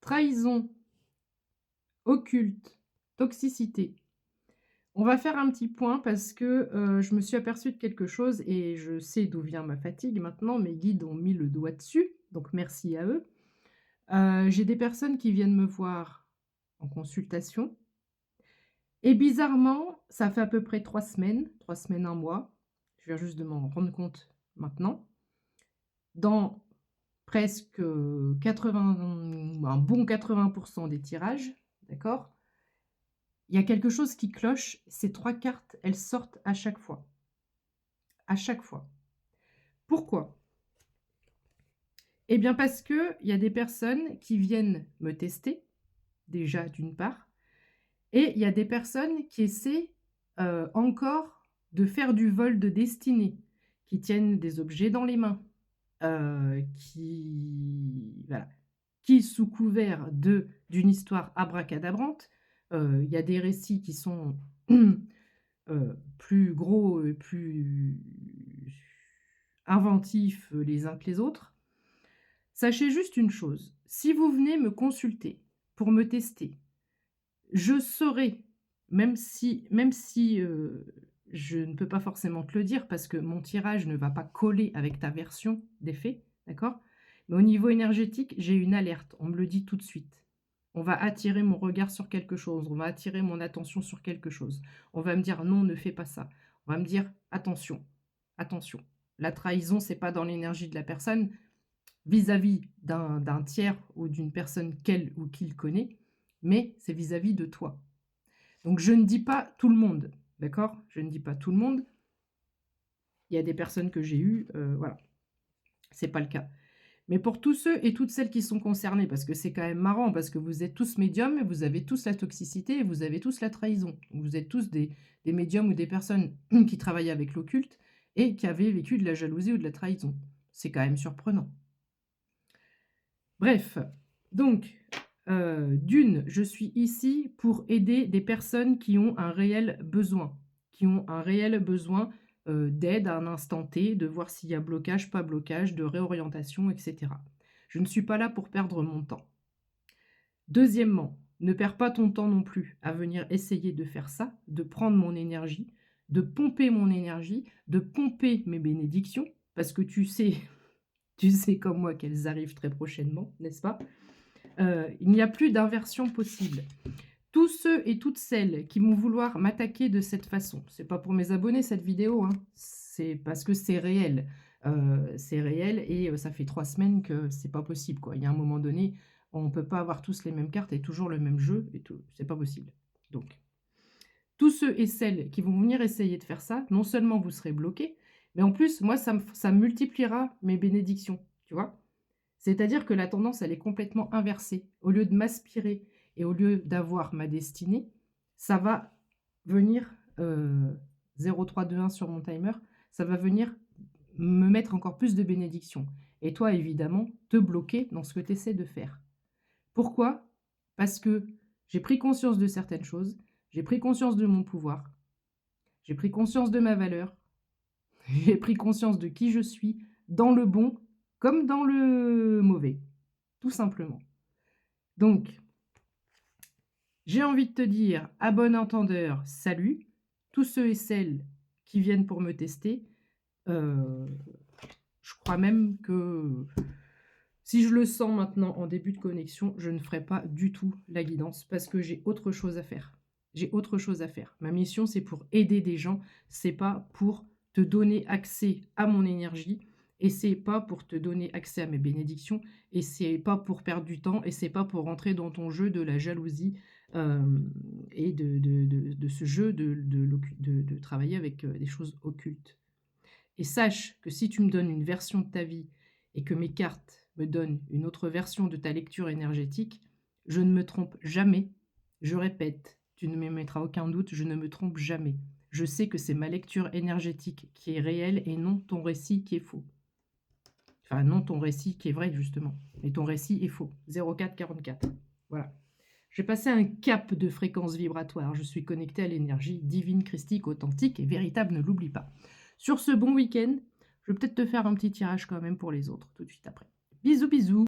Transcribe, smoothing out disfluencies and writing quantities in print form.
trahison, occulte, toxicité. On va faire un petit point parce que je me suis aperçue de quelque chose et je sais d'où vient ma fatigue maintenant. Mes guides ont mis le doigt dessus, donc merci à eux. J'ai des personnes qui viennent me voir en consultation et bizarrement, ça fait à peu près 3 semaines, 1 mois. Je viens juste de m'en rendre compte maintenant. Dans presque 80, un bon 80% des tirages, d'accord? Il y a quelque chose qui cloche. Ces 3 cartes, elles sortent à chaque fois. À chaque fois. Pourquoi? Eh bien parce qu'il y a des personnes qui viennent me tester, déjà d'une part, et il y a des personnes qui essaient encore de faire du vol de destinée, qui tiennent des objets dans les mains, voilà, qui sous couvert d'une histoire abracadabrante, il y a des récits qui sont plus gros et plus inventifs les uns que les autres. Sachez juste une chose, si vous venez me consulter pour me tester, je saurai, même si je ne peux pas forcément te le dire parce que mon tirage ne va pas coller avec ta version des faits, d'accord? Mais au niveau énergétique, j'ai une alerte, on me le dit tout de suite. On va attirer mon regard sur quelque chose, on va attirer mon attention sur quelque chose. On va me dire: «Non, ne fais pas ça». On va me dire: «Attention, attention». La trahison, c'est pas dans l'énergie de la personne vis-à-vis d'un tiers ou d'une personne qu'elle ou qu'il connaît, mais c'est vis-à-vis de toi. Donc je ne dis pas tout le monde, d'accord? Je ne dis pas tout le monde. Il y a des personnes que j'ai eues, voilà, c'est pas le cas. Mais pour tous ceux et toutes celles qui sont concernés, parce que c'est quand même marrant, parce que vous êtes tous médiums, vous avez tous la toxicité et vous avez tous la trahison. Vous êtes tous des médiums ou des personnes qui travaillent avec l'occulte et qui avaient vécu de la jalousie ou de la trahison. C'est quand même surprenant. Bref, donc, d'une, je suis ici pour aider des personnes qui ont un réel besoin, d'aide à un instant T, de voir s'il y a blocage, pas blocage, de réorientation, etc. Je ne suis pas là pour perdre mon temps. Deuxièmement, ne perds pas ton temps non plus à venir essayer de faire ça, de prendre mon énergie, de pomper mon énergie, de pomper mes bénédictions, parce que tu sais comme moi qu'elles arrivent très prochainement, n'est-ce pas? Il n'y a plus d'inversion possible. Tous ceux et toutes celles qui vont vouloir m'attaquer de cette façon, c'est pas pour mes abonnés cette vidéo, hein, c'est parce que c'est réel. C'est réel et ça fait 3 semaines que c'est pas possible, quoi. Il y a un moment donné, on peut pas avoir tous les mêmes cartes et toujours le même jeu et tout, c'est pas possible. Donc, tous ceux et celles qui vont venir essayer de faire ça, non seulement vous serez bloqués, mais en plus, moi, ça multipliera mes bénédictions, tu vois? C'est-à-dire que la tendance, elle est complètement inversée. Au lieu de m'aspirer et au lieu d'avoir ma destinée, ça va venir, 0,321 sur mon timer, ça va venir me mettre encore plus de bénédictions. Et toi, évidemment, te bloquer dans ce que tu essaies de faire. Pourquoi? Parce que j'ai pris conscience de certaines choses, j'ai pris conscience de mon pouvoir, j'ai pris conscience de ma valeur, j'ai pris conscience de qui je suis, dans le bon comme dans le mauvais, tout simplement. Donc, j'ai envie de te dire, à bon entendeur, salut. Tous ceux et celles qui viennent pour me tester, je crois même que si je le sens maintenant en début de connexion, je ne ferai pas du tout la guidance parce que j'ai autre chose à faire. J'ai autre chose à faire. Ma mission, c'est pour aider des gens, c'est pas pour te donner accès à mon énergie et c'est pas pour te donner accès à mes bénédictions et c'est pas pour perdre du temps et c'est pas pour rentrer dans ton jeu de la jalousie et de ce jeu de travailler avec des choses occultes. Et sache que si tu me donnes une version de ta vie et que mes cartes me donnent une autre version de ta lecture énergétique, je ne me trompe jamais. Je répète, tu ne me mettras aucun doute, je ne me trompe jamais. Je sais que c'est ma lecture énergétique qui est réelle et non ton récit qui est faux. Enfin, non ton récit qui est vrai, justement. Mais ton récit est faux. 0444. Voilà. J'ai passé un cap de fréquence vibratoire. Je suis connectée à l'énergie divine, christique, authentique et véritable, ne l'oublie pas. Sur ce bon week-end, je vais peut-être te faire un petit tirage quand même pour les autres, tout de suite après. Bisous, bisous!